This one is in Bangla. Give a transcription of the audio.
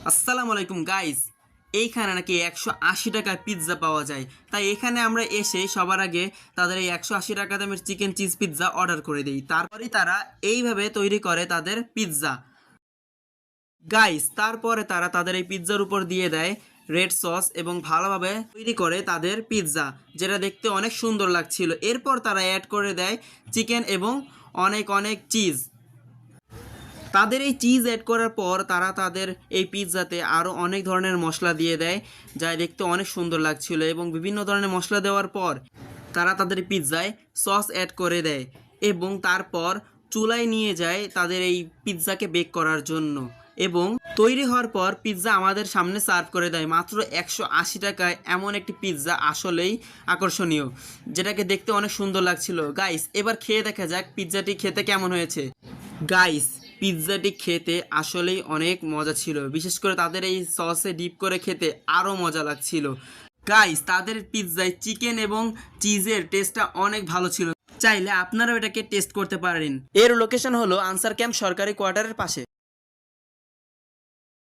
আসসালামু আলাইকুম গাইস। এইখানে নাকি 180 টাকায় পিৎজা পাওয়া যায়, তাই এখানে আমরা এসে সবার আগে তাদের এই 180 টাকা দামের চিকেন চিজ পিৎজা অর্ডার করে দিই। তারপরে তারা এইভাবে তৈরি করে তাদের পিৎজা গাইস। তারপরে তারা তাদের এই পিৎজার উপর দিয়ে দেয় রেড সস এবং ভালোভাবে তৈরি করে তাদের পিৎজা, যেটা দেখতে অনেক সুন্দর লাগছিল। এরপর তারা অ্যাড করে দেয় চিকেন এবং অনেক অনেক চিজ। তাদের এই চিজ অ্যাড করার পর তারা তাদের এই পিৎজাতে আরও অনেক ধরনের মশলা দিয়ে দেয়, যা দেখতে অনেক সুন্দর লাগছিল। এবং বিভিন্ন ধরনের মশলা দেওয়ার পর তারা তাদের পিৎজায় সস অ্যাড করে দেয় এবং তারপর চুলায় নিয়ে যায় তাদের এই পিৎজাকে বেক করার জন্য। এবং তৈরি হওয়ার পর পিৎজা আমাদের সামনে সার্ভ করে দেয় মাত্র 180 টাকায়। এমন একটি পিৎজা আসলেই আকর্ষণীয়, যেটাকে দেখতে অনেক সুন্দর লাগছিল। গাইস, এবার খেয়ে দেখা যাক পিৎজাটি খেতে কেমন হয়েছে। গাইস, পিৎজাটি খেতে আসলেই অনেক মজা ছিল, বিশেষ করে তাদের এই সসে ডিপ করে খেতে আরও মজা লাগছিল। গাইস, তাদের পিৎজায় চিকেন এবং চিজের টেস্টটা অনেক ভালো ছিল। চাইলে আপনারাও এটাকে টেস্ট করতে পারেন। এর লোকেশন হলো আনসার ক্যাম্প সরকারি কোয়ার্টারের পাশে।